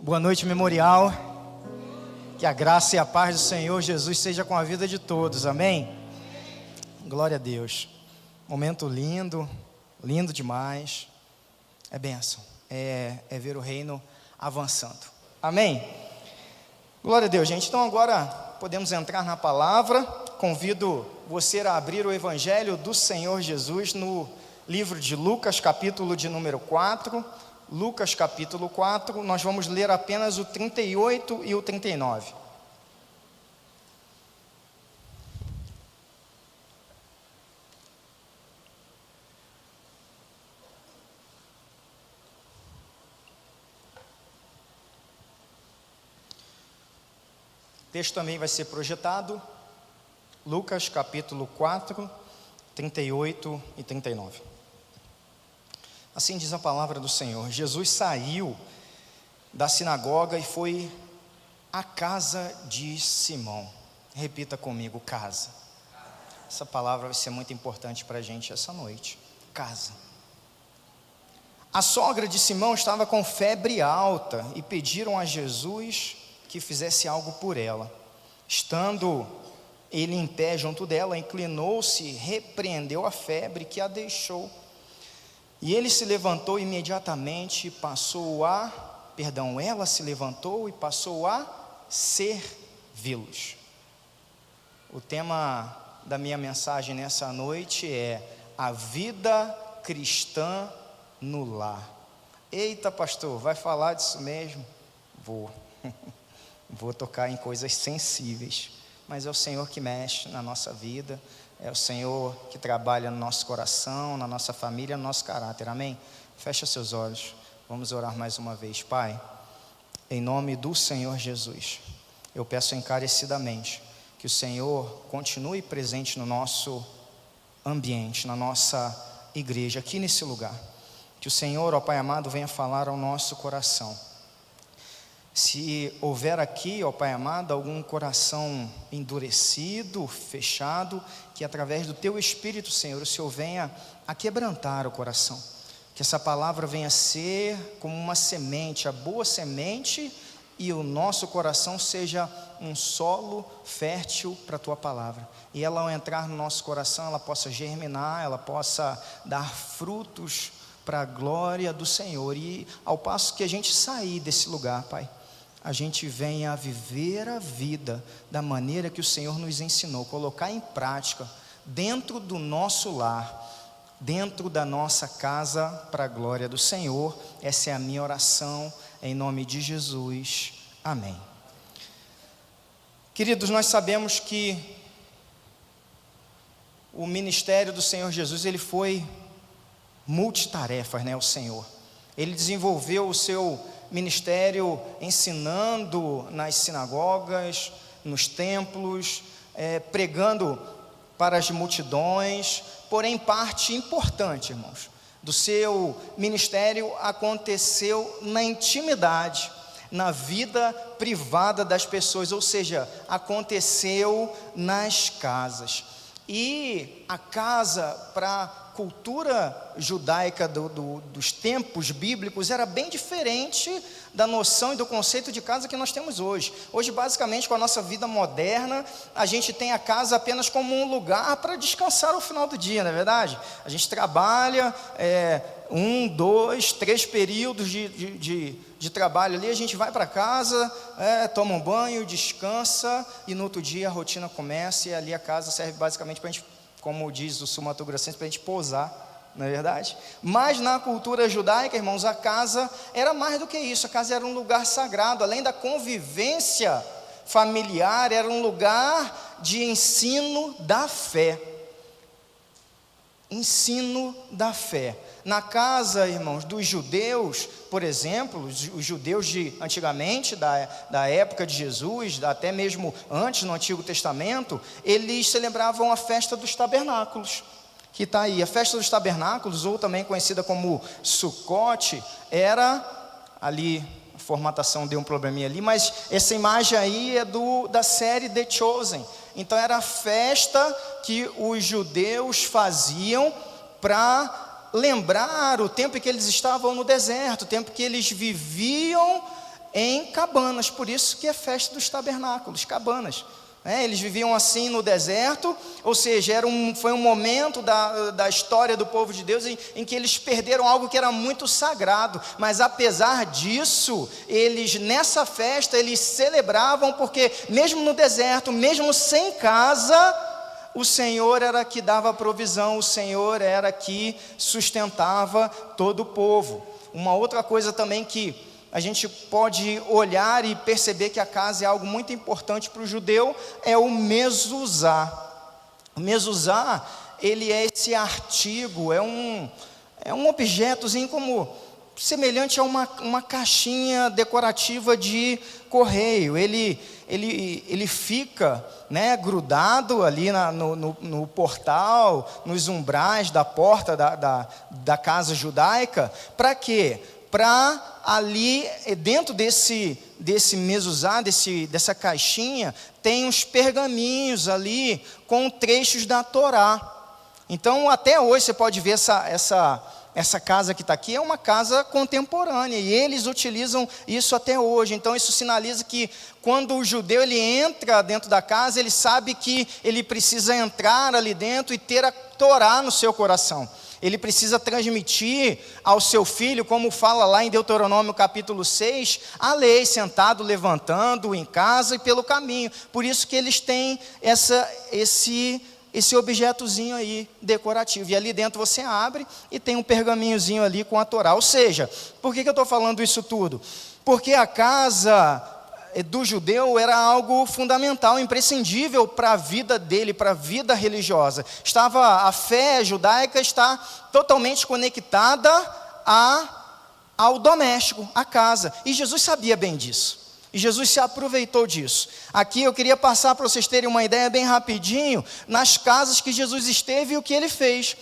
Boa noite, Memorial. Que a graça e a paz do Senhor Jesus seja com a vida de todos, amém? Glória a Deus. Momento lindo, lindo demais. É bênção, é ver o reino avançando, amém? Glória a Deus, gente. Então agora podemos entrar na palavra. Convido você a abrir o Evangelho do Senhor Jesus no livro de Lucas, capítulo de número 4. Lucas capítulo 4, nós vamos ler apenas o 38 e o 39. O texto também vai ser projetado, Lucas capítulo 4, 38 e 39. Assim diz a palavra do Senhor. Jesus saiu da sinagoga e foi à casa de Simão. Repita comigo, casa. Essa palavra vai ser muito importante para a gente essa noite. Casa. A sogra de Simão estava com febre alta e pediram a Jesus que fizesse algo por ela. Estando ele em pé junto dela, inclinou-se, repreendeu a febre que a deixou. E ele se levantou imediatamente e ela se levantou e passou a servi-los. O tema da minha mensagem nessa noite é a vida cristã no lar. Eita, pastor, vai falar disso mesmo? Vou tocar em coisas sensíveis, mas é o Senhor que mexe na nossa vida. É o Senhor que trabalha no nosso coração, na nossa família, no nosso caráter, amém? Fecha seus olhos, vamos orar mais uma vez. Pai, em nome do Senhor Jesus, eu peço encarecidamente que o Senhor continue presente no nosso ambiente, na nossa igreja, aqui nesse lugar. Que o Senhor, ó Pai amado, venha falar ao nosso coração. Se houver aqui, ó Pai amado, algum coração endurecido, fechado, que através do Teu Espírito, Senhor, o Senhor venha a quebrantar o coração. Que essa palavra venha ser como uma semente, a boa semente, e o nosso coração seja um solo fértil para a Tua palavra. E ela, ao entrar no nosso coração, ela possa germinar, ela possa dar frutos para a glória do Senhor. E ao passo que a gente sair desse lugar, Pai, a gente venha a viver a vida da maneira que o Senhor nos ensinou, colocar em prática dentro do nosso lar, dentro da nossa casa, para a glória do Senhor. Essa é a minha oração, em nome de Jesus, amém. Queridos, nós sabemos que o ministério do Senhor Jesus, ele foi multitarefas, né, o Senhor. Ele desenvolveu o seu ministério ensinando nas sinagogas, nos templos, pregando para as multidões. Porém, parte importante, irmãos, do seu ministério aconteceu na intimidade, na vida privada das pessoas, ou seja, aconteceu nas casas. E a casa, para a cultura judaica dos tempos bíblicos, era bem diferente da noção e do conceito de casa que nós temos hoje. Hoje, basicamente, com a nossa vida moderna, a gente tem a casa apenas como um lugar para descansar ao final do dia, não é verdade? A gente trabalha 1, 2, 3 períodos de trabalho ali, a gente vai para casa, toma um banho, descansa, e no outro dia a rotina começa, e ali a casa serve basicamente para a gente, como diz o sul-mato-grossense, para a gente pousar, não é verdade? Mas na cultura judaica, irmãos, a casa era mais do que isso. A casa era um lugar sagrado, além da convivência familiar, era um lugar de ensino da fé. Ensino da fé. Na casa, irmãos, dos judeus, por exemplo, os judeus de antigamente, da época de Jesus, até mesmo antes no Antigo Testamento, eles celebravam a festa dos tabernáculos, que está aí. A festa dos tabernáculos, ou também conhecida como Sucote, era ali, a formatação deu um probleminha ali, mas essa imagem aí é da série The Chosen. Então era a festa que os judeus faziam para lembrar o tempo em que eles estavam no deserto, o tempo que eles viviam em cabanas, por isso que é festa dos tabernáculos, cabanas. Eles viviam assim no deserto, ou seja, foi um momento da história do povo de Deus em que eles perderam algo que era muito sagrado, mas apesar disso, nessa festa, eles celebravam, porque mesmo no deserto, mesmo sem casa, o Senhor era que dava provisão, o Senhor era que sustentava todo o povo. Uma outra coisa também que a gente pode olhar e perceber que a casa é algo muito importante para o judeu, é o mezuzá. O mezuzá, ele é esse artigo, é um objetozinho como semelhante a uma caixinha decorativa de correio. Ele fica, grudado ali no portal, nos umbrais da porta da casa judaica. Para quê? Para ali, dentro desse mezuzá, dessa caixinha, tem uns pergaminhos ali com trechos da Torá. Então, até hoje, você pode ver essa casa que está aqui, é uma casa contemporânea, e eles utilizam isso até hoje. Então, isso sinaliza que quando o judeu ele entra dentro da casa, ele sabe que ele precisa entrar ali dentro e ter a Torá no seu coração. Ele precisa transmitir ao seu filho, como fala lá em Deuteronômio capítulo 6, a lei, sentado, levantando, em casa e pelo caminho. Por isso que eles têm esse objetozinho aí, decorativo. E ali dentro você abre e tem um pergaminhozinho ali com a Torá. Ou seja, por que eu estou falando isso tudo? Porque a casa do judeu era algo fundamental, imprescindível para a vida dele, para a vida religiosa. A fé judaica está totalmente conectada ao doméstico, à casa. E Jesus sabia bem disso. E Jesus se aproveitou disso. Aqui eu queria passar para vocês terem uma ideia bem rapidinho, nas casas que Jesus esteve e o que ele fez.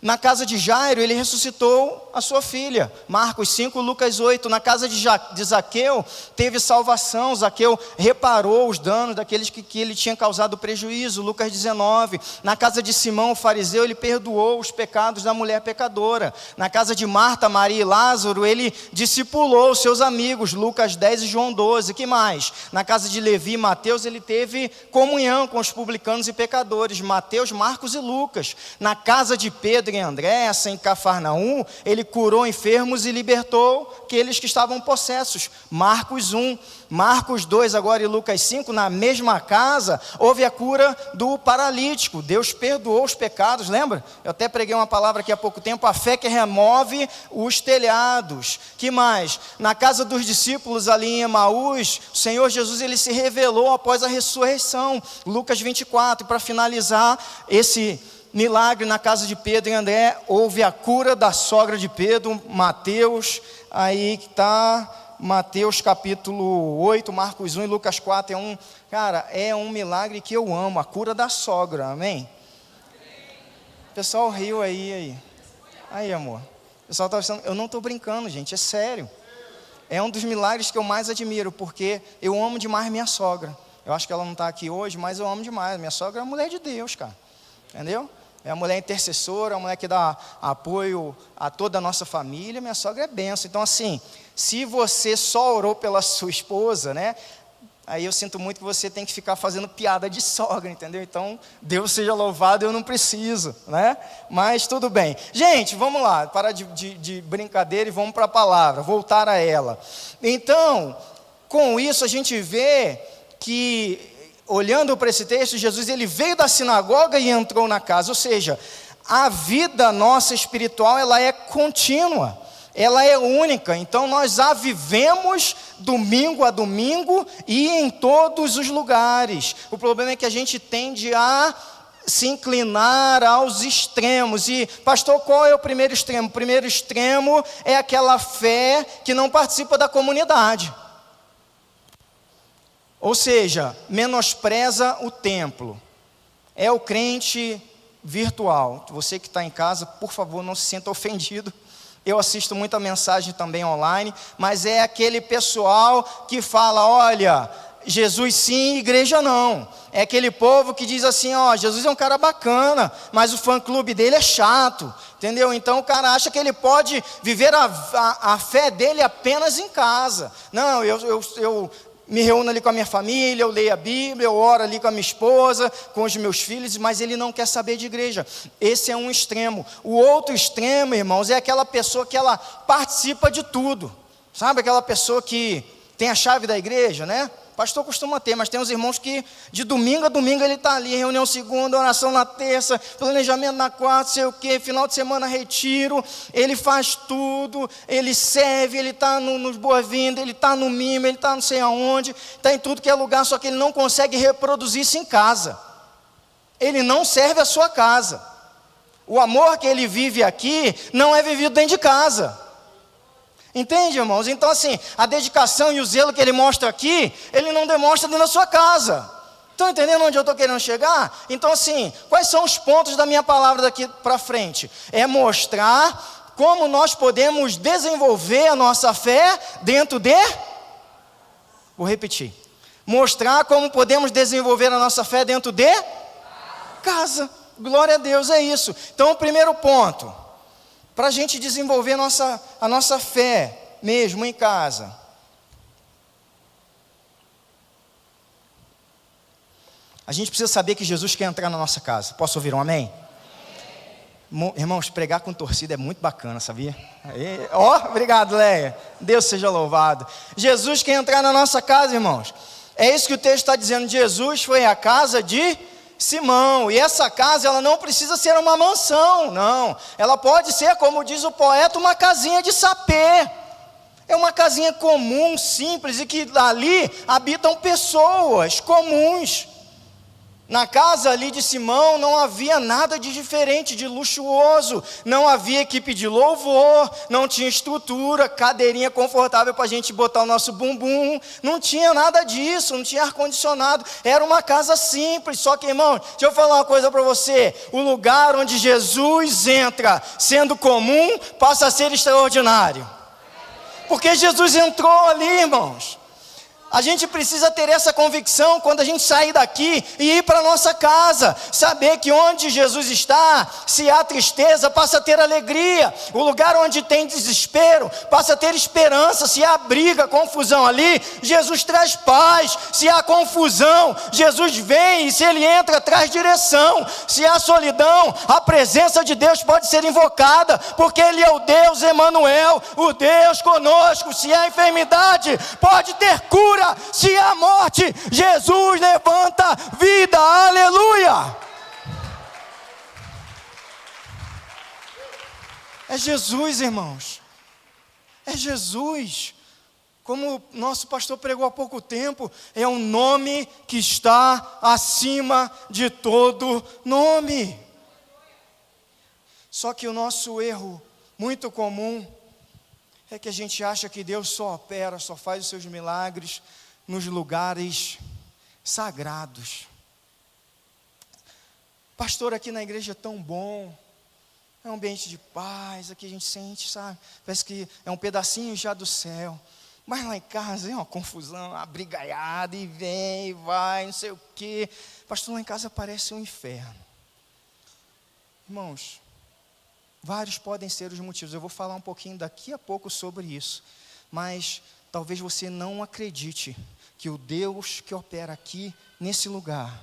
Na casa de Jairo, ele ressuscitou a sua filha, Marcos 5, Lucas 8. Na casa de Zaqueu, teve salvação. Zaqueu reparou os danos daqueles que ele tinha causado prejuízo, Lucas 19. Na casa de Simão, o fariseu, ele perdoou os pecados da mulher pecadora. Na casa de Marta, Maria e Lázaro, ele discipulou os seus amigos, Lucas 10 e João 12. Que mais? Na casa de Levi e Mateus, ele teve comunhão com os publicanos e pecadores, Mateus, Marcos e Lucas. Na casa de Pedro em André, em Cafarnaum, ele curou enfermos e libertou aqueles que estavam possessos, Marcos 1, Marcos 2 agora e Lucas 5, na mesma casa, houve a cura do paralítico, Deus perdoou os pecados, lembra? Eu até preguei uma palavra aqui há pouco tempo, a fé que remove os telhados. Que mais? Na casa dos discípulos ali em Emaús, o Senhor Jesus ele se revelou após a ressurreição, Lucas 24, e para finalizar esse milagre na casa de Pedro e André, houve a cura da sogra de Pedro, Mateus, aí que está, Mateus capítulo 8, Marcos 1 e Lucas 4, cara, é um milagre que eu amo, a cura da sogra, amém? O pessoal riu aí, amor, o pessoal estava pensando, eu não estou brincando, gente, é sério, é um dos milagres que eu mais admiro, porque eu amo demais minha sogra, eu acho que ela não está aqui hoje, mas eu amo demais, minha sogra é uma mulher de Deus, cara, entendeu? É a mulher intercessora, a mulher que dá apoio a toda a nossa família. Minha sogra é bênção. Então assim, se você só orou pela sua esposa, aí eu sinto muito que você tem que ficar fazendo piada de sogra, entendeu? Então, Deus seja louvado, eu não preciso, Mas tudo bem. Gente, vamos lá, parar de brincadeira e vamos para a palavra, voltar a ela. Então, com isso a gente vê que, olhando para esse texto, Jesus ele veio da sinagoga e entrou na casa, ou seja, a vida nossa espiritual ela é contínua, ela é única, então nós a vivemos domingo a domingo e em todos os lugares. O problema é que a gente tende a se inclinar aos extremos. E pastor, qual é o primeiro extremo? O primeiro extremo é aquela fé que não participa da comunidade. Ou seja, menospreza o templo. É o crente virtual. Você que está em casa, por favor, não se sinta ofendido. Eu assisto muita mensagem também online, mas é aquele pessoal que fala, olha, Jesus sim, igreja não. É aquele povo que diz assim, ó, Jesus é um cara bacana, mas o fã-clube dele é chato, entendeu? Então o cara acha que ele pode viver a fé dele apenas em casa. Não, eu me reúno ali com a minha família, eu leio a Bíblia, eu oro ali com a minha esposa, com os meus filhos, mas ele não quer saber de igreja. Esse é um extremo. O outro extremo, irmãos, é aquela pessoa que ela participa de tudo. Sabe aquela pessoa que tem a chave da igreja, né? Pastor costuma ter, mas tem uns irmãos que de domingo a domingo ele está ali, reunião segunda, oração na terça, planejamento na quarta, sei o quê, final de semana retiro, ele faz tudo, ele serve, ele está nos boas-vindas, ele está no mimo, ele está não sei aonde, está em tudo que é lugar, só que ele não consegue reproduzir isso em casa, ele não serve a sua casa, o amor que ele vive aqui não é vivido dentro de casa. Entende, irmãos? Então assim, a dedicação e o zelo que ele mostra aqui, ele não demonstra dentro da sua casa. Estão entendendo onde eu estou querendo chegar? Então assim, quais são os pontos da minha palavra daqui para frente? É mostrar como nós podemos desenvolver a nossa fé dentro de... Vou repetir. Mostrar como podemos desenvolver a nossa fé dentro de... casa. Glória a Deus, é isso. Então o primeiro ponto... para a gente desenvolver a nossa fé mesmo em casa. A gente precisa saber que Jesus quer entrar na nossa casa. Posso ouvir um amém? Irmãos, pregar com torcida é muito bacana, sabia? Obrigado, Leia. Deus seja louvado. Jesus quer entrar na nossa casa, irmãos. É isso que o texto está dizendo. Jesus foi à casa de Simão, e essa casa ela não precisa ser uma mansão, não, ela pode ser, como diz o poeta, uma casinha de sapê, é uma casinha comum, simples, e que ali habitam pessoas comuns. Na casa ali de Simão não havia nada de diferente, de luxuoso, não havia equipe de louvor, não tinha estrutura, cadeirinha confortável para a gente botar o nosso bumbum, não tinha nada disso, não tinha ar-condicionado, era uma casa simples. Só que, irmão, deixa eu falar uma coisa para você, o lugar onde Jesus entra, sendo comum, passa a ser extraordinário, porque Jesus entrou ali, irmãos. A gente precisa ter essa convicção quando a gente sair daqui e ir para a nossa casa, saber que onde Jesus está, se há tristeza, passa a ter alegria, o lugar onde tem desespero, passa a ter esperança, se há briga, confusão ali, Jesus traz paz, se há confusão, Jesus vem e se Ele entra, traz direção, se há solidão, a presença de Deus pode ser invocada, porque Ele é o Deus Emanuel, o Deus conosco. Se há enfermidade, pode ter cura. Se há morte, Jesus levanta vida, aleluia. É Jesus, irmãos, é Jesus, como o nosso pastor pregou há pouco tempo, é um nome que está acima de todo nome. Só que o nosso erro muito comum é que a gente acha que Deus só opera, só faz os seus milagres nos lugares sagrados. Pastor, aqui na igreja é tão bom, é um ambiente de paz, aqui a gente sente, sabe, parece que é um pedacinho já do céu. Mas lá em casa é uma confusão, uma brigaiada, e vem, e vai, não sei o quê. Pastor, lá em casa parece um inferno. Irmãos, vários podem ser os motivos, eu vou falar um pouquinho daqui a pouco sobre isso, mas talvez você não acredite que o Deus que opera aqui, nesse lugar,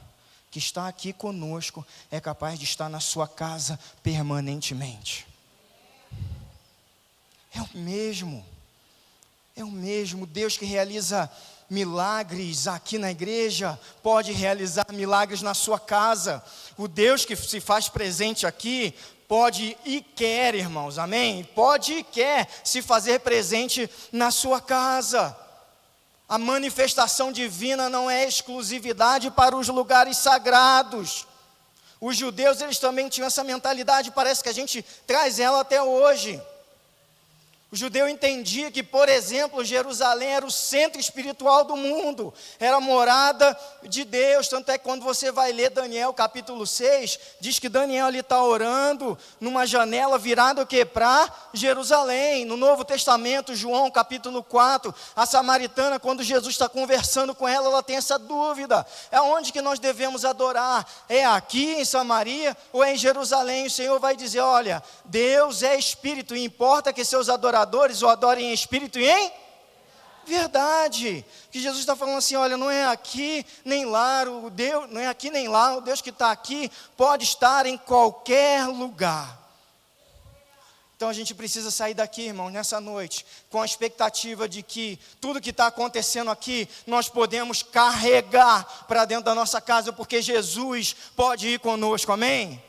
que está aqui conosco, é capaz de estar na sua casa permanentemente. É o mesmo Deus que realiza milagres aqui na igreja, pode realizar milagres na sua casa. O Deus que se faz presente aqui, pode e quer, irmãos, amém? Pode e quer se fazer presente na sua casa. A manifestação divina não é exclusividade para os lugares sagrados. Os judeus, eles também tinham essa mentalidade, parece que a gente traz ela até hoje. O judeu entendia que, por exemplo, Jerusalém era o centro espiritual do mundo, era a morada de Deus. Tanto é que quando você vai ler Daniel capítulo 6, diz que Daniel ali está orando numa janela virada o quê? Para Jerusalém. No Novo Testamento, João capítulo 4, a samaritana, quando Jesus está conversando com ela, ela tem essa dúvida: é onde que nós devemos adorar? É aqui em Samaria ou é em Jerusalém? O Senhor vai dizer: olha, Deus é Espírito, e importa que seus adoradores o adorem em espírito e em verdade. Que Jesus está falando assim: olha, não é aqui nem lá, o Deus, não é aqui nem lá, o Deus que está aqui pode estar em qualquer lugar. Então a gente precisa sair daqui, irmão, nessa noite, com a expectativa de que tudo que está acontecendo aqui, nós podemos carregar para dentro da nossa casa, porque Jesus pode ir conosco, amém?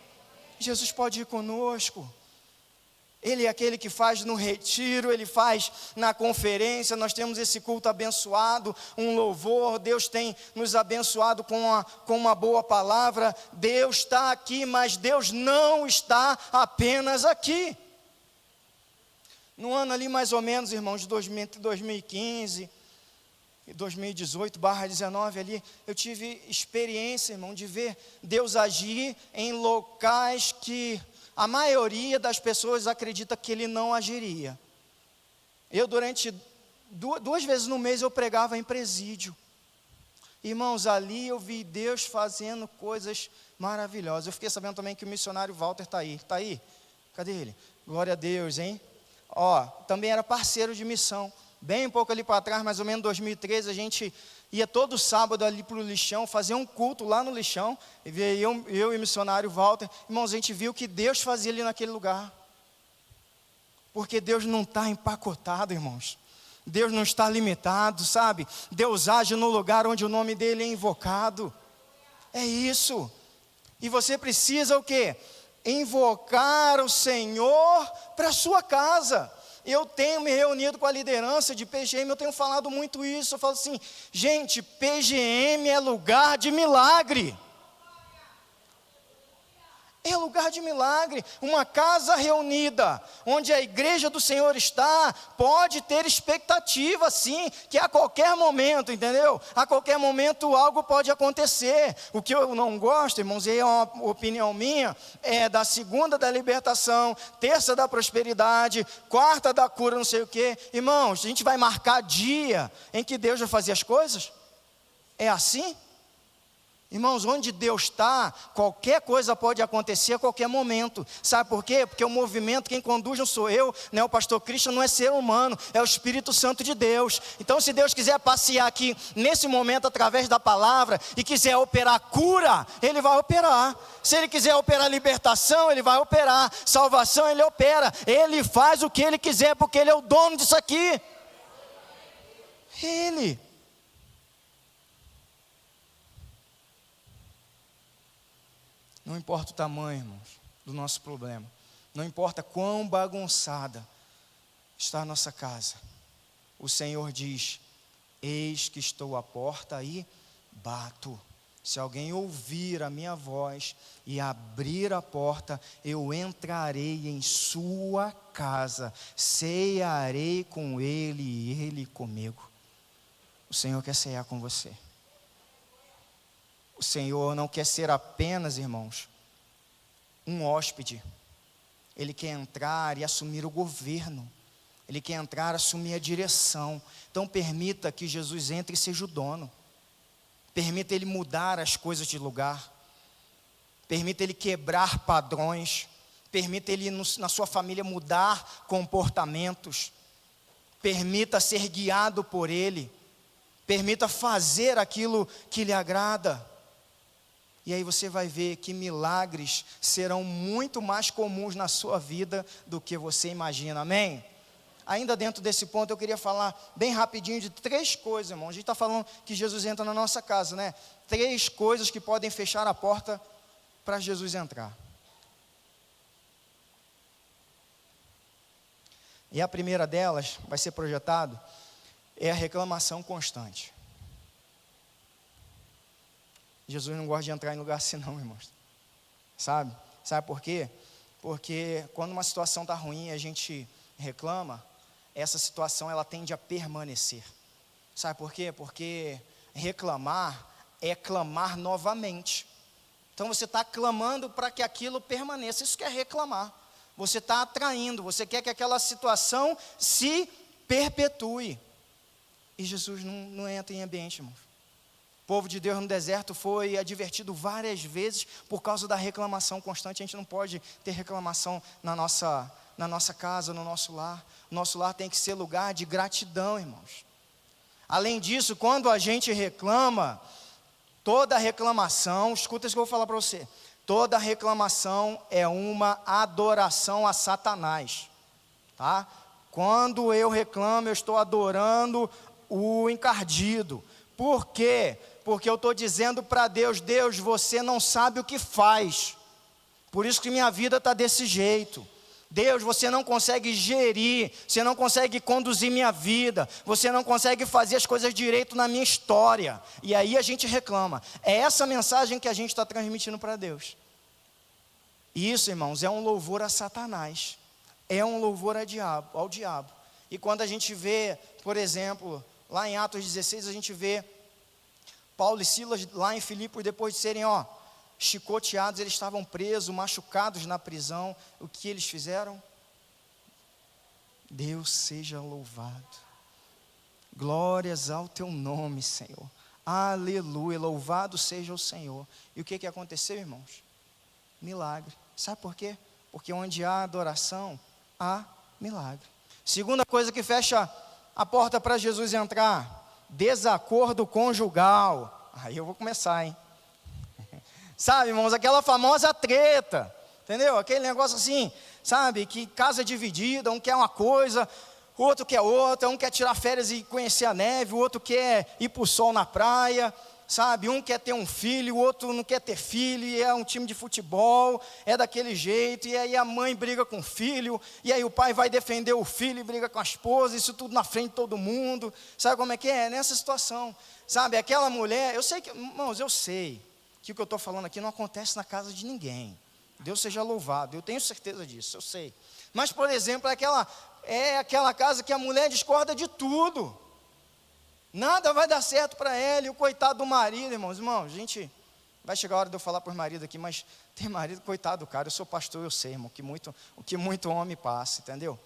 Jesus pode ir conosco. Ele é aquele que faz no retiro, Ele faz na conferência. Nós temos esse culto abençoado, um louvor. Deus tem nos abençoado com uma boa palavra. Deus está aqui, mas Deus não está apenas aqui. No ano ali mais ou menos, irmãos, de 2015 e 2018/19 ali, eu tive experiência, irmão, de ver Deus agir em locais que a maioria das pessoas acredita que Ele não agiria. Eu, durante 2 vezes no mês, eu pregava em presídio. Irmãos, ali eu vi Deus fazendo coisas maravilhosas. Eu fiquei sabendo também que o missionário Walter está aí. Está aí? Cadê ele? Glória a Deus, hein? Também era parceiro de missão. Bem um pouco ali para trás, mais ou menos 2013, a gente ia todo sábado ali para o lixão, fazer um culto lá no lixão, e veio eu e o missionário Walter. Irmãos, a gente viu o que Deus fazia ali naquele lugar, porque Deus não está empacotado, irmãos, Deus não está limitado, sabe? Deus age no lugar onde o nome dele é invocado, é isso. E você precisa o quê? Invocar o Senhor para a sua casa. Eu tenho me reunido com a liderança de PGM, eu tenho falado muito isso. Eu falo assim: gente, PGM é lugar de milagre. É lugar de milagre. Uma casa reunida, onde a igreja do Senhor está, pode ter expectativa sim, que a qualquer momento, entendeu? A qualquer momento algo pode acontecer. O que eu não gosto, irmãos, e é uma opinião minha, é da segunda da libertação, terça da prosperidade, quarta da cura, não sei o quê. Irmãos, a gente vai marcar dia em que Deus vai fazer as coisas? É assim? Irmãos, onde Deus está, qualquer coisa pode acontecer a qualquer momento. Sabe por quê? Porque o movimento, quem conduz não sou eu, né? O pastor Cristian não é ser humano, é o Espírito Santo de Deus. Então, se Deus quiser passear aqui nesse momento através da palavra e quiser operar cura, Ele vai operar. Se Ele quiser operar libertação, Ele vai operar. Salvação, Ele opera. Ele faz o que Ele quiser, porque Ele é o dono disso aqui. Ele. Não importa o tamanho, irmãos, do nosso problema. Não importa quão bagunçada está a nossa casa. O Senhor diz: eis que estou à porta e bato. Se alguém ouvir a minha voz e abrir a porta, eu entrarei em sua casa, cearei com ele e ele comigo. O Senhor quer cear com você. O Senhor não quer ser apenas, irmãos, um hóspede. Ele quer entrar e assumir o governo. Ele quer entrar e assumir a direção. Então permita que Jesus entre e seja o dono. Permita Ele mudar as coisas de lugar. Permita Ele quebrar padrões. Permita Ele na sua família mudar comportamentos. Permita ser guiado por Ele. Permita fazer aquilo que lhe agrada. E aí você vai ver que milagres serão muito mais comuns na sua vida do que você imagina, amém? Ainda dentro desse ponto eu queria falar bem rapidinho de 3 coisas, irmão. A gente está falando que Jesus entra na nossa casa, né? 3 coisas que podem fechar a porta para Jesus entrar. E a primeira delas, vai ser projetado, é a reclamação constante. Jesus não gosta de entrar em lugar assim não, irmãos. Sabe? Sabe por quê? Porque quando uma situação está ruim e a gente reclama, essa situação ela tende a permanecer. Sabe por quê? Porque reclamar é clamar novamente. Então você está clamando para que aquilo permaneça, isso que é reclamar. Você está atraindo, você quer que aquela situação se perpetue. E Jesus não entra em ambiente, irmãos. O povo de Deus no deserto foi advertido várias vezes por causa da reclamação constante. A gente não pode ter reclamação na nossa casa, no nosso lar. Nosso lar tem que ser lugar de gratidão, irmãos. Além disso, quando a gente reclama, toda reclamação, escuta isso que eu vou falar para você. Toda reclamação é uma adoração a Satanás, tá? Quando eu reclamo, eu estou adorando o encardido. Por quê? Porque eu estou dizendo para Deus, Deus, você não sabe o que faz. Por isso que minha vida está desse jeito. Deus, você não consegue gerir, você não consegue conduzir minha vida, você não consegue fazer as coisas direito na minha história. E aí a gente reclama. É essa mensagem que a gente está transmitindo para Deus. E isso, irmãos, é um louvor a Satanás. É um louvor ao diabo. E quando a gente vê, por exemplo, lá em Atos 16, a gente vê Paulo e Silas lá em Filipos, depois de serem chicoteados, eles estavam presos, machucados na prisão. O que eles fizeram? Deus seja louvado. Glórias ao teu nome, Senhor. Aleluia, louvado seja o Senhor. E o que aconteceu, irmãos? Milagre. Sabe por quê? Porque onde há adoração, há milagre. Segunda coisa que fecha a porta para Jesus entrar: desacordo conjugal. Aí eu vou começar, hein? Sabe, irmãos, aquela famosa treta, entendeu? Aquele negócio assim, sabe, que casa dividida, um quer uma coisa, o outro quer outra, um quer tirar férias e conhecer a neve, o outro quer ir para o sol na praia, sabe, um quer ter um filho, o outro não quer ter filho, e é um time de futebol, é daquele jeito, e aí a mãe briga com o filho, e aí o pai vai defender o filho e briga com a esposa, isso tudo na frente de todo mundo. Sabe como é que é? Nessa situação, sabe, aquela mulher, eu sei que, irmãos, eu sei que o que eu estou falando aqui não acontece na casa de ninguém. Deus seja louvado, eu tenho certeza disso, eu sei. Mas, por exemplo, é aquela casa que a mulher discorda de tudo. Nada vai dar certo para ela, e o coitado do marido, irmãos, gente, vai chegar a hora de eu falar para os maridos aqui, mas tem marido, coitado do cara, eu sou pastor, eu sei, irmão, o que muito homem passa, entendeu?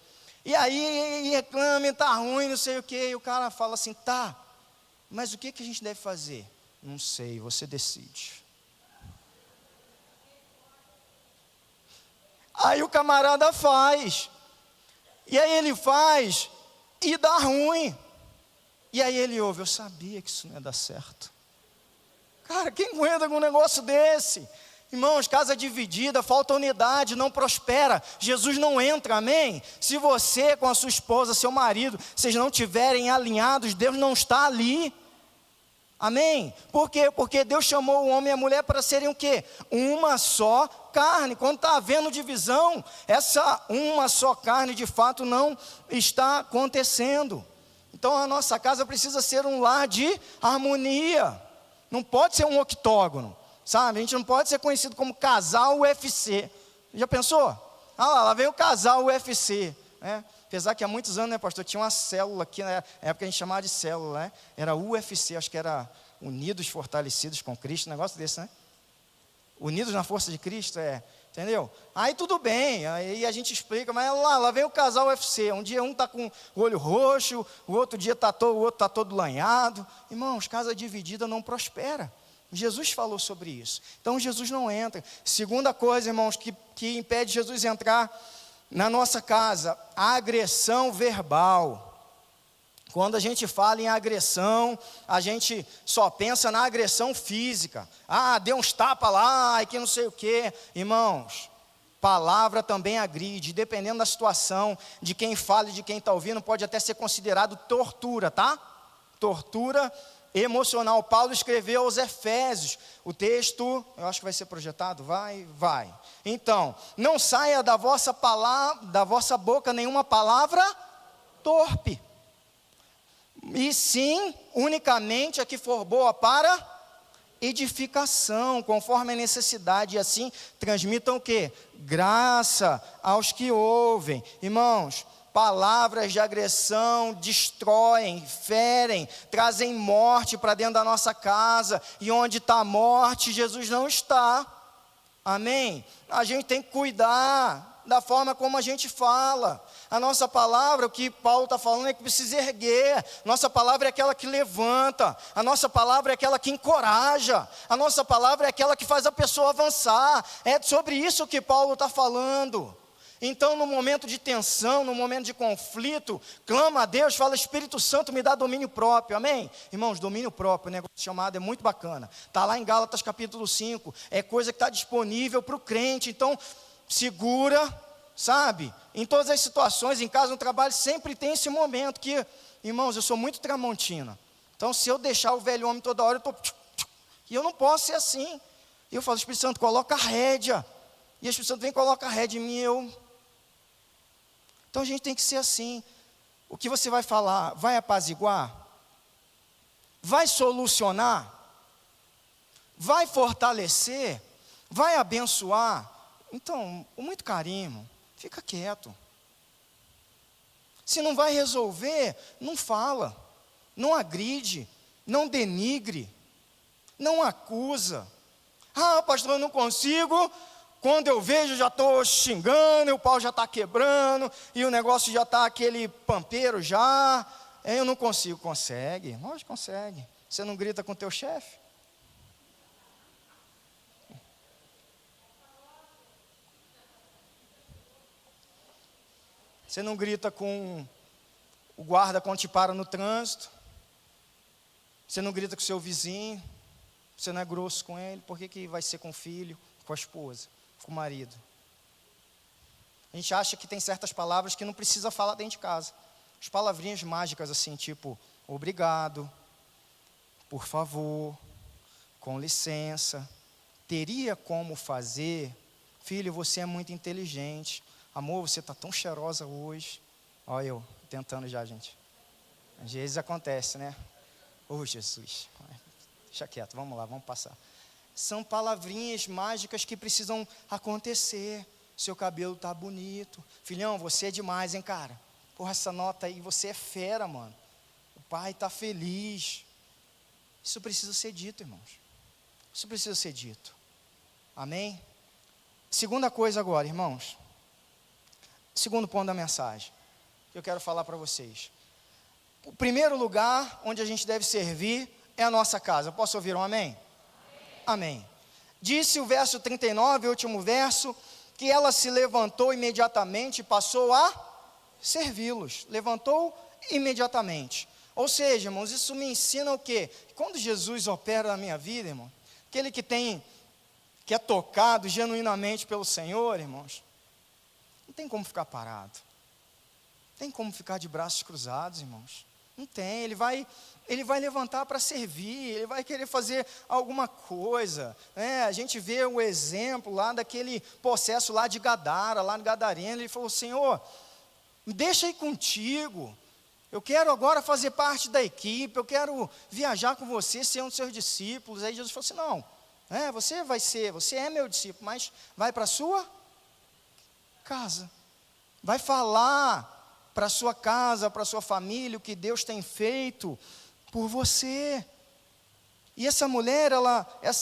E aí reclama, está ruim, não sei o quê, e o cara fala assim, tá, mas o que a gente deve fazer? Não sei, você decide. Aí o camarada faz, e aí ele faz, e dá ruim. E aí ele ouve, eu sabia que isso não ia dar certo. Cara, quem aguenta com um negócio desse? Irmãos, casa dividida, falta unidade, não prospera. Jesus não entra, amém? Se você com a sua esposa, seu marido, vocês não estiverem alinhados, Deus não está ali. Amém? Por quê? Porque Deus chamou o homem e a mulher para serem o quê? Uma só carne. Quando está havendo divisão, essa uma só carne de fato não está acontecendo. Então a nossa casa precisa ser um lar de harmonia. Não pode ser um octógono, sabe? A gente não pode ser conhecido como casal UFC. Já pensou? Lá veio o casal UFC, né? Apesar que há muitos anos, né, pastor, tinha uma célula aqui, na época a gente chamava de célula, né? Era UFC, acho que era Unidos Fortalecidos com Cristo, um negócio desse, né? Unidos na força de Cristo, entendeu? Aí tudo bem, aí a gente explica, mas lá vem o casal UFC, um dia um está com o olho roxo, o outro dia o outro está todo lanhado. Irmãos, casa dividida não prospera. Jesus falou sobre isso. Então Jesus não entra. Segunda coisa, irmãos, que impede Jesus entrar na nossa casa, a agressão verbal. Quando a gente fala em agressão, a gente só pensa na agressão física. Deu uns tapas lá, e que não sei o quê. Irmãos, palavra também agride, dependendo da situação, de quem fala e de quem está ouvindo, pode até ser considerado tortura, tá? Tortura emocional. Paulo escreveu aos Efésios, o texto, eu acho que vai ser projetado, vai. Então, não saia da vossa boca nenhuma palavra torpe, e sim, unicamente a que for boa para edificação, conforme a necessidade, e assim transmitam o quê? Graça aos que ouvem. Irmãos, palavras de agressão destroem, ferem, trazem morte para dentro da nossa casa, e onde está a morte, Jesus não está, amém? A gente tem que cuidar da forma como a gente fala. A nossa palavra, o que Paulo está falando é que precisa erguer. Nossa palavra é aquela que levanta. A nossa palavra é aquela que encoraja. A nossa palavra é aquela que faz a pessoa avançar. É sobre isso que Paulo está falando. Então, no momento de tensão, no momento de conflito, clama a Deus, fala: Espírito Santo, me dá domínio próprio, amém? Irmãos, domínio próprio, o negócio chamado é muito bacana. Está lá em Gálatas capítulo 5, é coisa que está disponível para o crente. Então, segura, sabe? Em todas as situações, em casa, no trabalho, sempre tem esse momento que, irmãos, eu sou muito tramontina. Então, se eu deixar o velho homem toda hora, eu estou... E eu não posso ser assim. E eu falo: Espírito Santo, coloca a rédea. E o Espírito Santo vem e coloca a rédea em mim, Então a gente tem que ser assim. O que você vai falar, vai apaziguar? Vai solucionar? Vai fortalecer? Vai abençoar? Então, com muito carinho, irmão, fica quieto. Se não vai resolver, não fala, não agride, não denigre, não acusa. Ah, pastor, eu não consigo. Quando eu vejo, já estou xingando, o pau já está quebrando, e o negócio já está aquele pampeiro já. Eu não consigo. Consegue? Lógico que consegue. Você não grita com o teu chefe? Você não grita com o guarda quando te para no trânsito? Você não grita com o seu vizinho? Você não é grosso com ele? Por que vai ser com o filho, com a esposa, com o marido? A gente acha que tem certas palavras que não precisa falar dentro de casa. As palavrinhas mágicas assim, tipo: obrigado, por favor, com licença, teria como fazer, filho, você é muito inteligente, amor, você está tão cheirosa hoje. Olha eu tentando já, gente. Às vezes acontece, né? Oh, Jesus, deixa quieto, vamos lá, vamos passar. São palavrinhas mágicas que precisam acontecer. Seu cabelo tá bonito. Filhão, você é demais, hein, cara? Porra, essa nota aí, você é fera, mano. O pai tá feliz. Isso precisa ser dito, irmãos. Isso precisa ser dito. Amém? Segunda coisa agora, irmãos. Segundo ponto da mensagem que eu quero falar para vocês. O primeiro lugar onde a gente deve servir é a nossa casa. Posso ouvir um amém? Amém. Disse o verso 39, o último verso, que ela se levantou imediatamente e passou a servi-los. Levantou imediatamente. Ou seja, irmãos, isso me ensina o quê? Quando Jesus opera na minha vida, irmão, aquele que é tocado genuinamente pelo Senhor, irmãos, não tem como ficar parado. Não tem como ficar de braços cruzados, irmãos. Não tem, ele vai levantar para servir, ele vai querer fazer alguma coisa, né? A gente vê o exemplo lá daquele possesso lá de Gadara, lá no Gadareno. Ele falou: Senhor, me deixa aí contigo, eu quero agora fazer parte da equipe, eu quero viajar com você, ser um dos seus discípulos. Aí Jesus falou assim: não, você é meu discípulo, mas vai para a sua casa, vai falar para a sua casa, para a sua família, o que Deus tem feito por você. E essa mulher,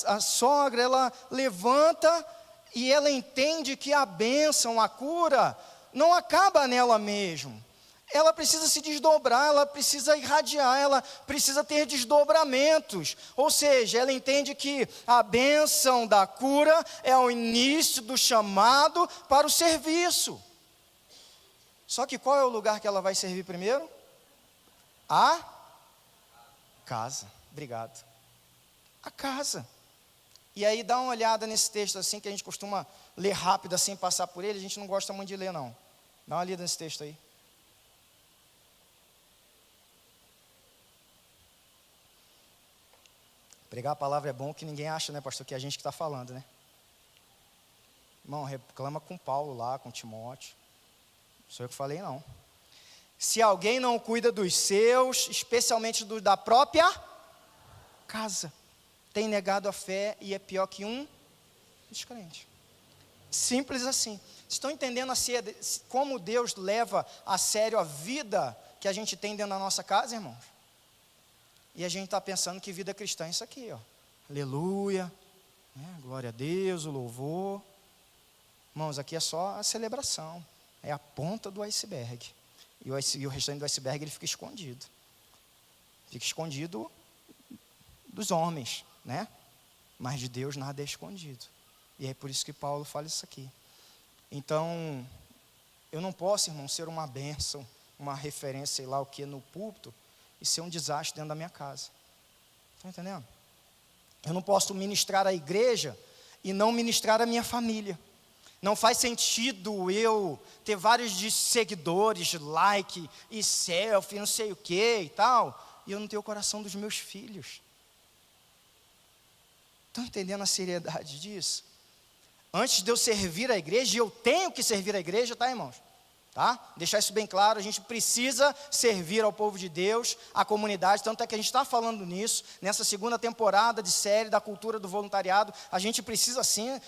a sogra, ela levanta e ela entende que a bênção, a cura, não acaba nela mesmo. Ela precisa se desdobrar, ela precisa irradiar, ela precisa ter desdobramentos. Ou seja, ela entende que a bênção da cura é o início do chamado para o serviço. Só que qual é o lugar que ela vai servir primeiro? A casa. Obrigado. A casa. E aí dá uma olhada nesse texto assim, que a gente costuma ler rápido assim, passar por ele. A gente não gosta muito de ler, não. Dá uma lida nesse texto aí. Pregar a palavra é bom, que ninguém acha, né, pastor, que é a gente que está falando, né? Irmão, reclama com Paulo lá, com Timóteo. Não sou eu que falei, não. Se alguém não cuida dos seus, especialmente da própria casa, tem negado a fé e é pior que um descrente. Simples assim. Vocês estão entendendo assim, como Deus leva a sério a vida que a gente tem dentro da nossa casa, irmãos? E a gente está pensando que vida cristã é isso aqui, ó. Aleluia, né? Glória a Deus, o louvor. Irmãos, aqui é só a celebração, é a ponta do iceberg. E o restante do iceberg ele fica escondido. Fica escondido dos homens, né? Mas de Deus nada é escondido. E é por isso que Paulo fala isso aqui. Então, eu não posso, irmão, ser uma bênção, uma referência, sei lá o que, no púlpito, e ser um desastre dentro da minha casa. Está entendendo? Eu não posso ministrar a igreja e não ministrar a minha família. Não faz sentido eu ter vários seguidores, like e selfie, não sei o que e tal, e eu não ter o coração dos meus filhos. Estão entendendo a seriedade disso? Antes de eu servir a igreja, e eu tenho que servir a igreja, tá, irmãos? Tá? Deixar isso bem claro, a gente precisa servir ao povo de Deus, à comunidade, tanto é que a gente está falando nisso, nessa segunda temporada de série da cultura do voluntariado, a gente precisa sim,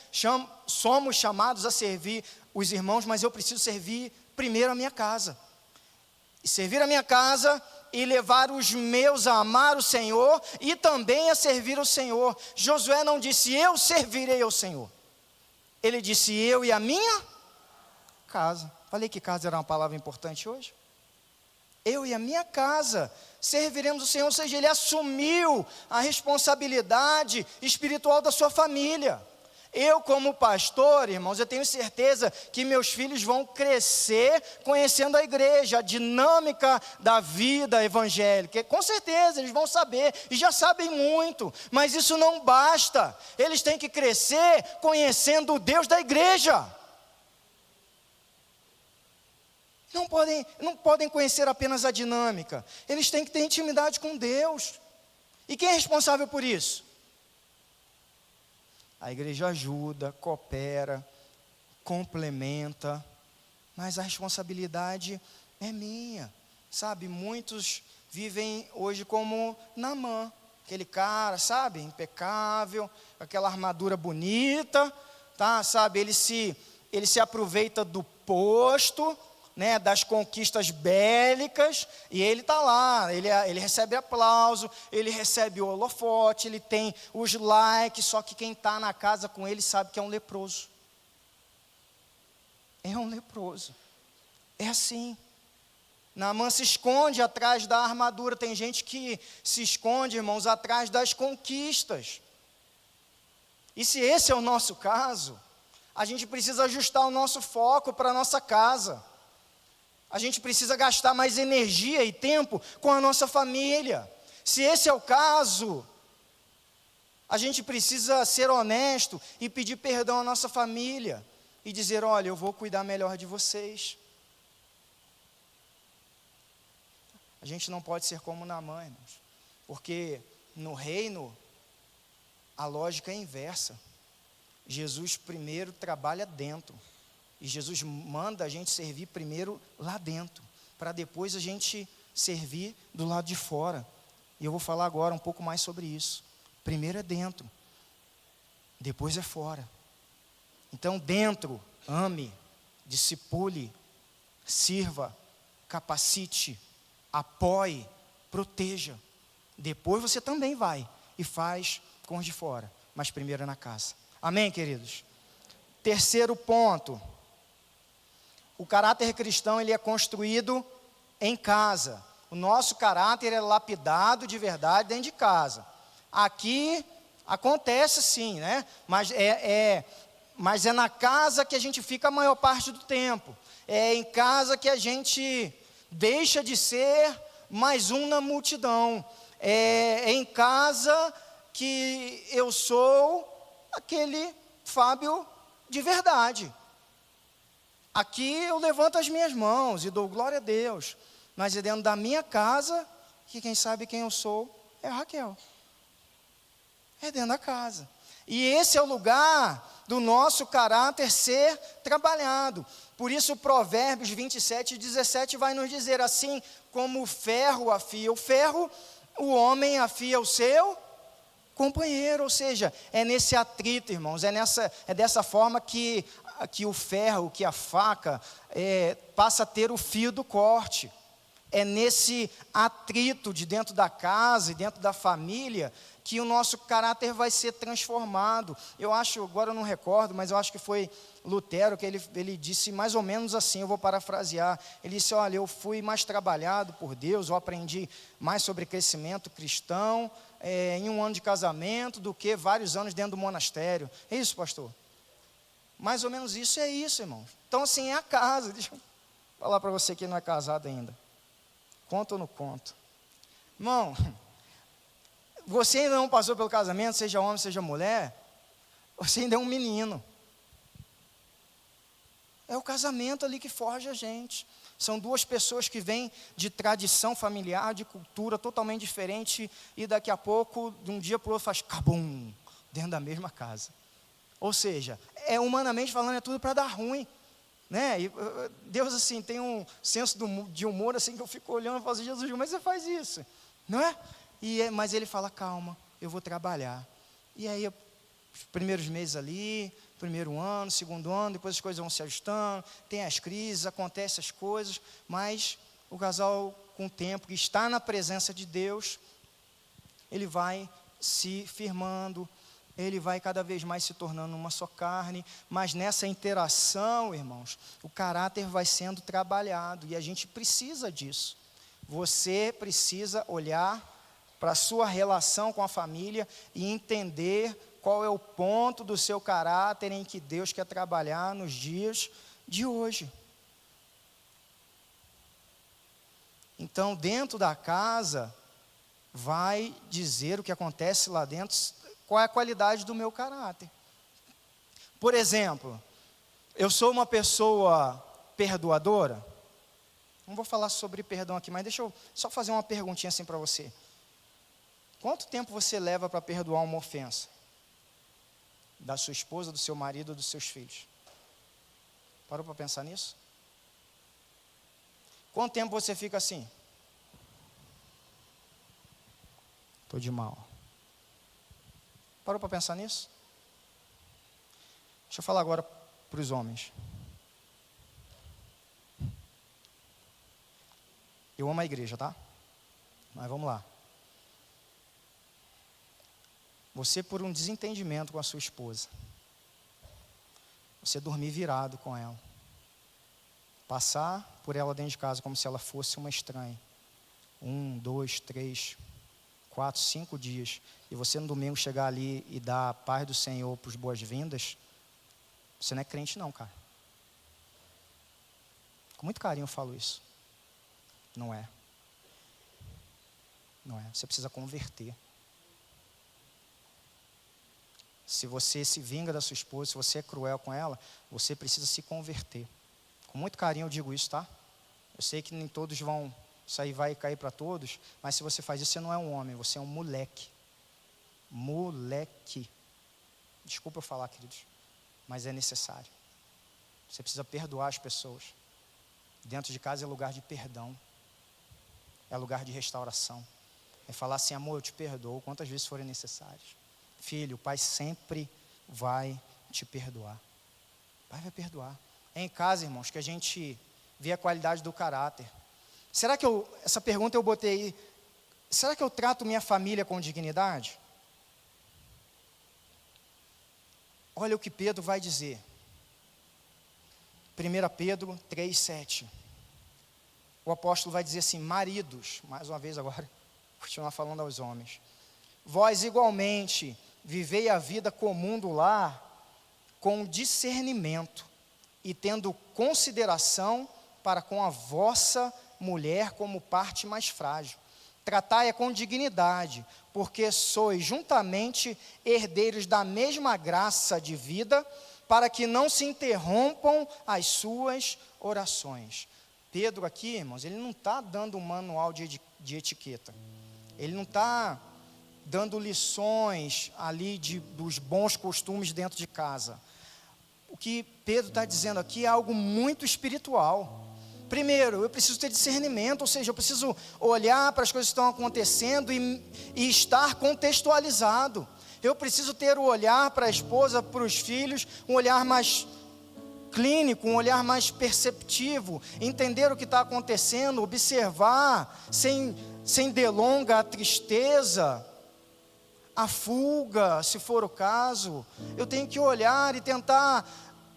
somos chamados a servir os irmãos, mas eu preciso servir primeiro a minha casa, e servir a minha casa, e levar os meus a amar o Senhor, e também a servir o Senhor. Josué não disse, eu servirei ao Senhor, ele disse, eu e a minha casa. Falei que casa era uma palavra importante hoje? Eu e a minha casa serviremos o Senhor, ou seja, ele assumiu a responsabilidade espiritual da sua família. Eu, como pastor, irmãos, eu tenho certeza que meus filhos vão crescer conhecendo a igreja, a dinâmica da vida evangélica. Com certeza, eles vão saber, e já sabem muito, mas isso não basta. Eles têm que crescer conhecendo o Deus da igreja. Não podem conhecer apenas a dinâmica, eles têm que ter intimidade com Deus. E quem é responsável por isso? A igreja ajuda, coopera, complementa, mas a responsabilidade é minha, sabe? Muitos vivem hoje como Naamã, aquele cara, sabe? Impecável, aquela armadura bonita, tá? Sabe? Ele se aproveita do posto, né, das conquistas bélicas, e ele está lá, ele recebe aplauso, ele recebe o holofote, ele tem os likes, só que quem está na casa com ele sabe que é um leproso. É um leproso. É assim. Naamã se esconde atrás da armadura. Tem gente que se esconde, irmãos, atrás das conquistas. E se esse é o nosso caso, a gente precisa ajustar o nosso foco para a nossa casa. A gente precisa gastar mais energia e tempo com a nossa família. Se esse é o caso, a gente precisa ser honesto e pedir perdão à nossa família. E dizer, olha, eu vou cuidar melhor de vocês. A gente não pode ser como Naamã, irmãos. Porque no reino, a lógica é inversa. Jesus primeiro trabalha dentro. E Jesus manda a gente servir primeiro lá dentro, para depois a gente servir do lado de fora. E eu vou falar agora um pouco mais sobre isso. Primeiro é dentro, depois é fora. Então dentro, ame, discipule, sirva, capacite, apoie, proteja. Depois você também vai e faz com os de fora, mas primeiro é na casa. Amém, queridos? Terceiro ponto. O caráter cristão, ele é construído em casa. O nosso caráter é lapidado de verdade dentro de casa. Aqui acontece sim, né? Mas é na casa que a gente fica a maior parte do tempo. É em casa que a gente deixa de ser mais um na multidão. É em casa que eu sou aquele Fábio de verdade. Aqui eu levanto as minhas mãos e dou glória a Deus, mas é dentro da minha casa que quem sabe quem eu sou é a Raquel. É dentro da casa. E esse é o lugar do nosso caráter ser trabalhado. Por isso Provérbios 27:17 vai nos dizer assim, como o ferro afia o ferro, o homem afia o seu companheiro. Ou seja, é nesse atrito, irmãos, é dessa forma que que o ferro, que a faca passa a ter o fio do corte. É nesse atrito de dentro da casa e dentro da família que o nosso caráter vai ser transformado. Eu acho, agora eu não recordo, mas eu acho que foi Lutero que ele disse mais ou menos assim, eu vou parafrasear. Ele disse, olha, eu fui mais trabalhado por Deus, eu aprendi mais sobre crescimento cristão em um ano de casamento do que vários anos dentro do monastério. É isso, pastor? Mais ou menos isso é isso, irmãos. Então, assim, é a casa. Deixa eu falar para você que não é casado ainda. Conto ou não conto? Irmão, você ainda não passou pelo casamento, seja homem, seja mulher, você ainda é um menino. É o casamento ali que forja a gente. São duas pessoas que vêm de tradição familiar, de cultura totalmente diferente, e daqui a pouco, de um dia para o outro, faz cabum, dentro da mesma casa. Ou seja, humanamente falando, é tudo para dar ruim. Né? E Deus assim tem um senso de humor assim que eu fico olhando e falo assim, Jesus, mas você faz isso, não é? Mas ele fala, calma, eu vou trabalhar. E aí, os primeiros meses ali, primeiro ano, segundo ano, depois as coisas vão se ajustando, tem as crises, acontecem as coisas, mas o casal, com o tempo, que está na presença de Deus, ele vai se firmando, ele vai cada vez mais se tornando uma só carne, mas nessa interação, irmãos, o caráter vai sendo trabalhado, e a gente precisa disso. Você precisa olhar para a sua relação com a família e entender qual é o ponto do seu caráter em que Deus quer trabalhar nos dias de hoje. Então, dentro da casa, vai dizer o que acontece lá dentro, qual é a qualidade do meu caráter. Por exemplo, eu sou uma pessoa perdoadora. Não vou falar sobre perdão aqui, mas deixa eu só fazer uma perguntinha assim para você. Quanto tempo você leva para perdoar uma ofensa? Da sua esposa, do seu marido, dos seus filhos? Parou para pensar nisso? Quanto tempo você fica assim? Estou de mal. Parou para pensar nisso? Deixa eu falar agora para os homens. Eu amo a igreja, tá? Mas vamos lá. Você, por um desentendimento com a sua esposa, você dormir virado com ela, passar por ela dentro de casa como se ela fosse uma estranha, 1, 2, 3, 4, 5 dias, e você no domingo chegar ali e dar a paz do Senhor para os boas-vindas, você não é crente não, cara. Com muito carinho eu falo isso. Não é. Não é. Você precisa converter. Se você se vinga da sua esposa, se você é cruel com ela, você precisa se converter. Com muito carinho eu digo isso, tá? Eu sei que nem todos vão, isso aí vai cair para todos, mas se você faz isso, você não é um homem, você é um moleque. Moleque. Desculpa eu falar, queridos, mas é necessário. Você precisa perdoar as pessoas. Dentro de casa é lugar de perdão. É lugar de restauração. É falar assim, amor, eu te perdoo, quantas vezes forem necessárias. Filho, o pai sempre vai te perdoar. O pai vai perdoar. É em casa, irmãos, que a gente vê a qualidade do caráter. Será que essa pergunta eu botei aí, será que eu trato minha família com dignidade? Olha o que Pedro vai dizer. 1 Pedro 3,7. O apóstolo vai dizer assim, maridos, mais uma vez agora, continuar falando aos homens. Vós igualmente vivei a vida comum do lar com discernimento e tendo consideração para com a vossa mulher como parte mais frágil. Tratai-a com dignidade, porque sois juntamente herdeiros da mesma graça de vida, para que não se interrompam as suas orações. Pedro aqui, irmãos, ele não está dando um manual de etiqueta. Ele não está dando lições ali dos bons costumes dentro de casa. O que Pedro está dizendo aqui é algo muito espiritual. Primeiro, eu preciso ter discernimento, ou seja, eu preciso olhar para as coisas que estão acontecendo e estar contextualizado. Eu preciso ter o olhar para a esposa, para os filhos, um olhar mais clínico, um olhar mais perceptivo, entender o que está acontecendo, observar, sem delonga, a tristeza, a fuga, se for o caso. Eu tenho que olhar e tentar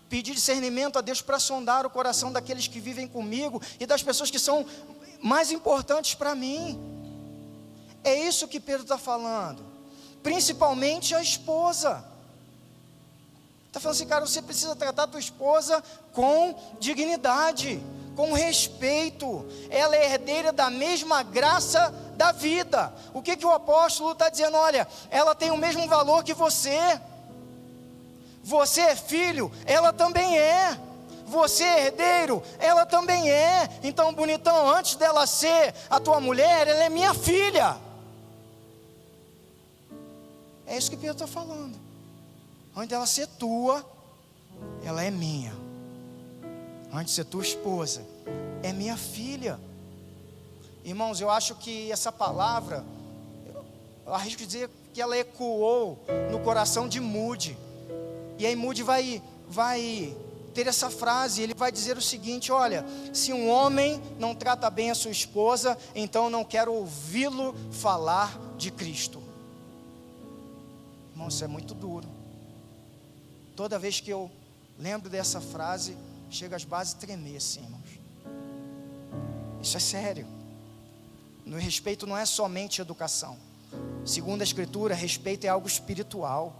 pedir discernimento a Deus para sondar o coração daqueles que vivem comigo e das pessoas que são mais importantes para mim. É isso que Pedro está falando, principalmente a esposa. Está falando assim, cara, você precisa tratar a tua esposa com dignidade, com respeito. Ela é herdeira da mesma graça da vida. O que o apóstolo está dizendo? Olha, ela tem o mesmo valor que você. Você é filho, ela também é. Você é herdeiro, ela também é. Então, bonitão, antes dela ser a tua mulher, ela é minha filha. É isso que Pedro está falando. Antes dela ser tua, ela é minha. Antes de ser tua esposa, é minha filha. Irmãos, eu acho que essa palavra, eu arrisco dizer que ela ecoou no coração de Moody. E aí Moody vai ter essa frase, ele vai dizer o seguinte: olha, se um homem não trata bem a sua esposa, então não quero ouvi-lo falar de Cristo. Irmão, isso é muito duro. Toda vez que eu lembro dessa frase, chega as bases a tremer assim, irmãos. Isso é sério. No respeito não é somente educação. Segundo a Escritura, respeito é algo espiritual.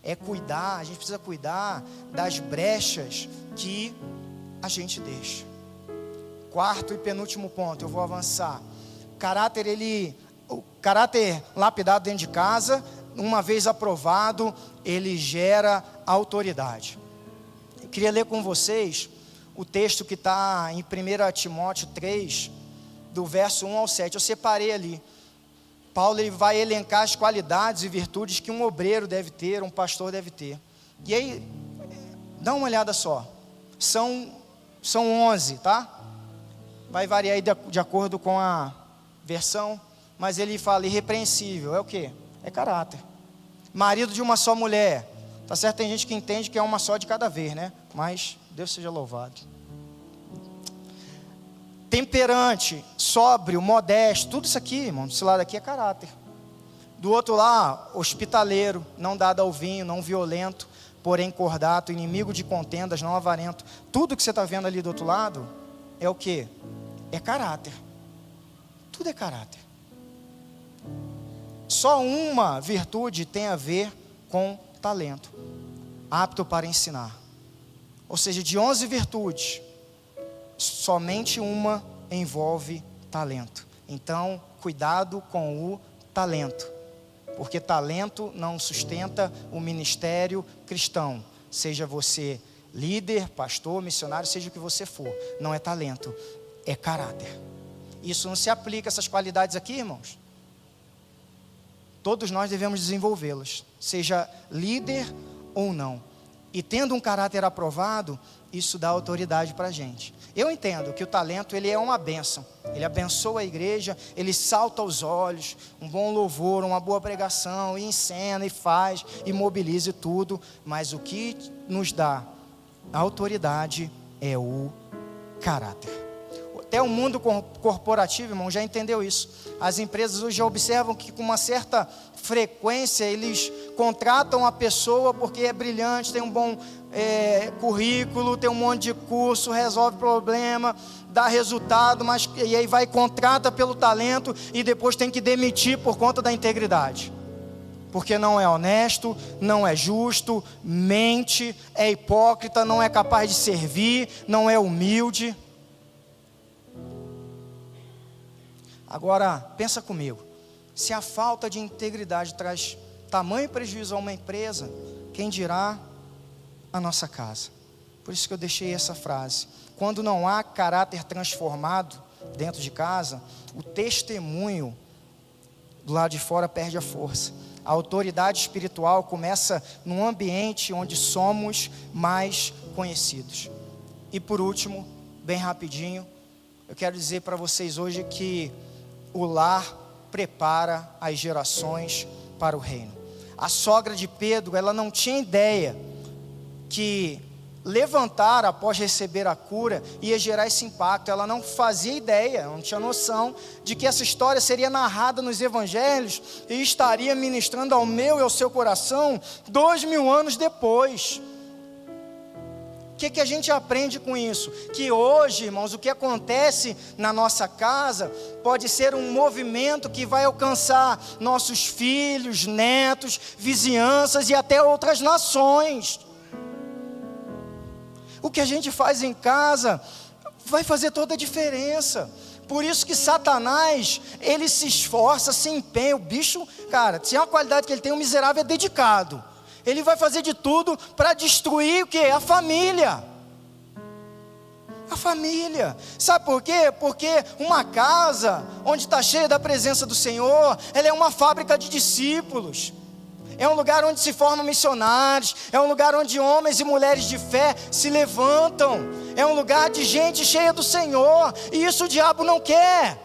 É cuidar, a gente precisa cuidar das brechas que a gente deixa. Quarto e penúltimo ponto, eu vou avançar. O caráter lapidado dentro de casa, uma vez aprovado, ele gera autoridade. Eu queria ler com vocês o texto que está em 1 Timóteo 3, do verso 1 ao 7. Eu separei ali. Paulo ele vai elencar as qualidades e virtudes que um obreiro deve ter, um pastor deve ter. E aí, dá uma olhada só. São 11, tá? Vai variar aí de acordo com a versão, mas ele fala irrepreensível. É o quê? É caráter. Marido de uma só mulher. Tá certo? Tem gente que entende que é uma só de cada vez, né? Mas Deus seja louvado. Temperante, sóbrio, modesto, tudo isso aqui, irmão, desse lado aqui é caráter. Do outro lado, hospitaleiro, não dado ao vinho, não violento, porém cordato, inimigo de contendas, não avarento. Tudo que você está vendo ali do outro lado é o que? É caráter. Tudo é caráter. Só uma virtude tem a ver com talento, apto para ensinar. Ou seja, de 11 virtudes, somente uma envolve talento. Então, cuidado com o talento, porque talento não sustenta o ministério cristão. Seja você líder, pastor, missionário, seja o que você for, não é talento, é caráter. Isso não se aplica a essas qualidades aqui, irmãos. Todos nós devemos desenvolvê-las, seja líder ou não. E tendo um caráter aprovado, isso dá autoridade para a gente. Eu entendo que o talento ele é uma bênção. Ele abençoa a igreja, ele salta aos olhos, um bom louvor, uma boa pregação, e encena, e faz, e mobiliza tudo. Mas o que nos dá autoridade é o caráter. Até o mundo corporativo, irmão, já entendeu isso. As empresas hoje já observam que com uma certa frequência eles contratam a pessoa porque é brilhante, tem um bom currículo, tem um monte de curso, resolve problema, dá resultado, mas e aí vai e contrata pelo talento e depois tem que demitir por conta da integridade. Porque não é honesto, não é justo, mente, é hipócrita, não é capaz de servir, não é humilde. Agora, pensa comigo, se a falta de integridade traz tamanho prejuízo a uma empresa, quem dirá a nossa casa? Por isso que eu deixei essa frase. Quando não há caráter transformado dentro de casa, o testemunho do lado de fora perde a força. A autoridade espiritual começa num ambiente onde somos mais conhecidos. E por último, bem rapidinho, eu quero dizer para vocês hoje que o lar prepara as gerações para o reino. A sogra de Pedro, ela não tinha ideia que levantar após receber a cura ia gerar esse impacto. Ela não fazia ideia, não tinha noção de que essa história seria narrada nos evangelhos e estaria ministrando ao meu e ao seu coração 2000 anos depois. O que a gente aprende com isso? Que hoje, irmãos, o que acontece na nossa casa pode ser um movimento que vai alcançar nossos filhos, netos, vizinhanças e até outras nações. O que a gente faz em casa vai fazer toda a diferença. Por isso que Satanás, ele se esforça, se empenha. O bicho, cara, se é uma qualidade que ele tem, o miserável é dedicado. Ele vai fazer de tudo para destruir o quê? A família. A família. Sabe por quê? Porque uma casa onde está cheia da presença do Senhor, ela é uma fábrica de discípulos. É um lugar onde se formam missionários. É um lugar onde homens e mulheres de fé se levantam. É um lugar de gente cheia do Senhor. E isso o diabo não quer.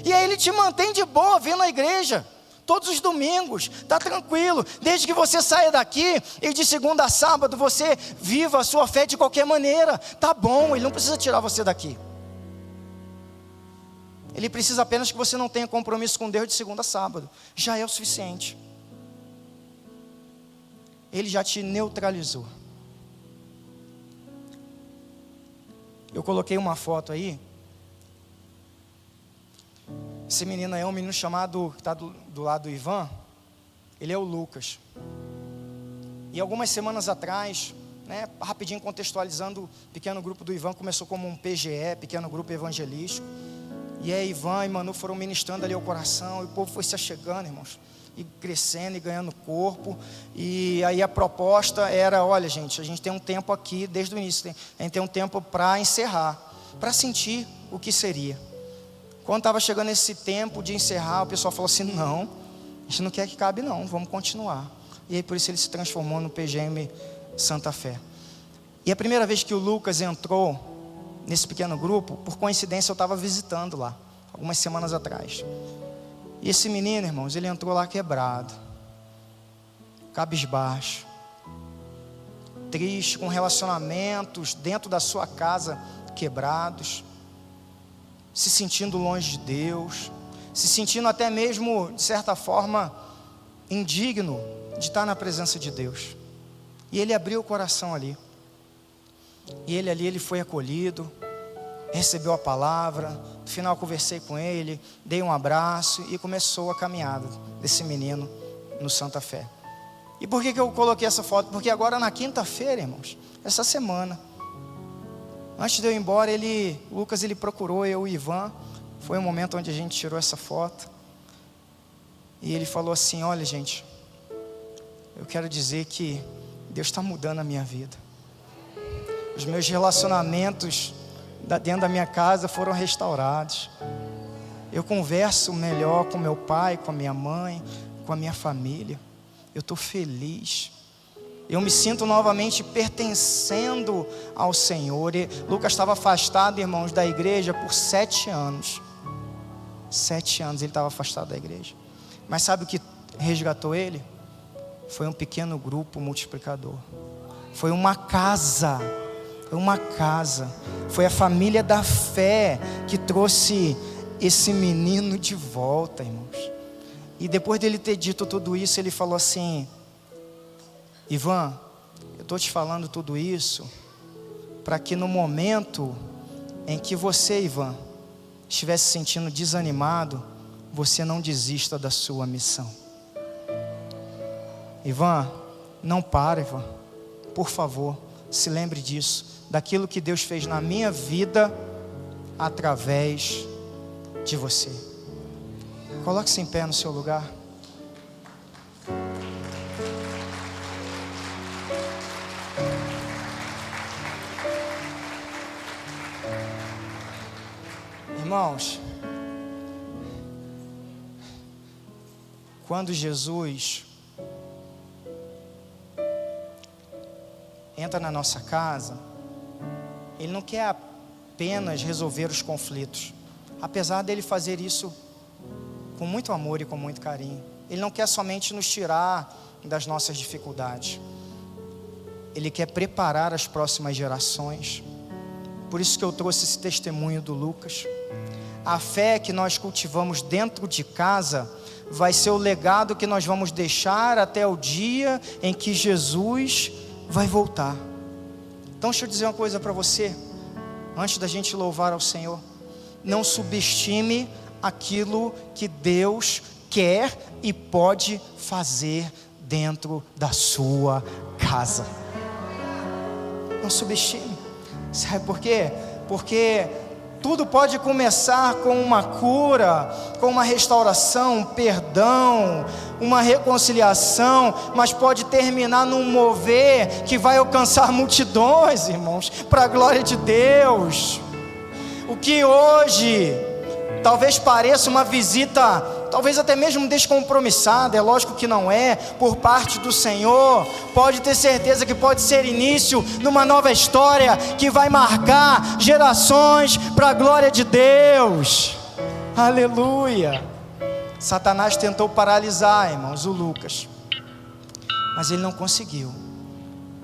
E aí ele te mantém de boa vindo à igreja todos os domingos, está tranquilo, desde que você saia daqui e de segunda a sábado você viva a sua fé de qualquer maneira, tá bom, ele não precisa tirar você daqui. Ele precisa apenas que você não tenha compromisso com Deus de segunda a sábado, já é o suficiente. Ele já te neutralizou. Eu coloquei uma foto aí. Esse menino aí é um menino chamado, que está do lado do Ivan. Ele é o Lucas. E algumas semanas atrás, rapidinho contextualizando, o pequeno grupo do Ivan começou como um PGE, pequeno grupo evangelístico. E aí Ivan e Manu foram ministrando ali ao coração, e o povo foi se achegando, irmãos, e crescendo e ganhando corpo. E aí a proposta era, olha gente, a gente tem um tempo aqui, desde o início, a gente tem um tempo para encerrar, para sentir o que seria. Quando estava chegando esse tempo de encerrar, o pessoal falou assim, não, a gente não quer que cabe não, vamos continuar. E aí por isso ele se transformou no PGM Santa Fé. E a primeira vez que o Lucas entrou nesse pequeno grupo, por coincidência eu estava visitando lá, algumas semanas atrás. E esse menino, irmãos, ele entrou lá quebrado, cabisbaixo, triste, com relacionamentos dentro da sua casa quebrados, se sentindo longe de Deus, se sentindo até mesmo, de certa forma, indigno de estar na presença de Deus. E ele abriu o coração ali. E ele foi acolhido, recebeu a palavra. No final conversei com ele, dei um abraço e começou a caminhada desse menino no Santa Fé. E por que eu coloquei essa foto? Porque agora na quinta-feira, irmãos, essa semana, antes de eu ir embora, o Lucas procurou eu e o Ivan. Foi um momento onde a gente tirou essa foto. E ele falou assim, olha gente, eu quero dizer que Deus está mudando a minha vida. Os meus relacionamentos dentro da minha casa foram restaurados. Eu converso melhor com meu pai, com a minha mãe, com a minha família. Eu estou feliz. Eu me sinto novamente pertencendo ao Senhor. E Lucas estava afastado, irmãos, da igreja por 7 anos. 7 anos ele estava afastado da igreja. Mas sabe o que resgatou ele? Foi um pequeno grupo multiplicador. Foi uma casa. Foi a família da fé que trouxe esse menino de volta, irmãos. E depois dele ter dito tudo isso, ele falou assim, Ivan, eu estou te falando tudo isso para que no momento em que você, Ivan, estivesse se sentindo desanimado, você não desista da sua missão. Ivan, não para, Ivan. Por favor, se lembre disso, daquilo que Deus fez na minha vida através de você. Coloque-se em pé no seu lugar. Irmãos, quando Jesus entra na nossa casa, Ele não quer apenas resolver os conflitos, apesar dele fazer isso com muito amor e com muito carinho. Ele não quer somente nos tirar das nossas dificuldades. Ele quer preparar as próximas gerações. Por isso que eu trouxe esse testemunho do Lucas. A fé que nós cultivamos dentro de casa vai ser o legado que nós vamos deixar até o dia em que Jesus vai voltar. Então deixa eu dizer uma coisa para você, antes da gente louvar ao Senhor. Não subestime aquilo que Deus quer e pode fazer dentro da sua casa. Não subestime. Sabe por quê? Porque tudo pode começar com uma cura, com uma restauração, um perdão, uma reconciliação, mas pode terminar num mover que vai alcançar multidões, irmãos, para a glória de Deus. O que hoje talvez pareça uma visita, talvez até mesmo descompromissada, é lógico que não é, por parte do Senhor, pode ter certeza que pode ser início numa nova história, que vai marcar gerações para a glória de Deus. Aleluia. Satanás tentou paralisar, irmãos, o Lucas, mas ele não conseguiu,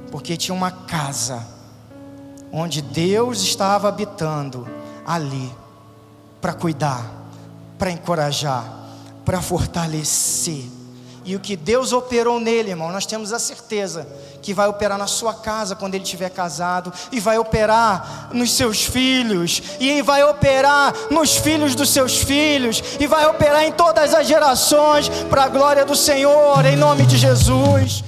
porque tinha uma casa, onde Deus estava habitando ali, para cuidar, para encorajar, para fortalecer. E o que Deus operou nele, irmão, nós temos a certeza que vai operar na sua casa quando ele estiver casado, e vai operar nos seus filhos, e vai operar nos filhos dos seus filhos, e vai operar em todas as gerações, para a glória do Senhor, em nome de Jesus.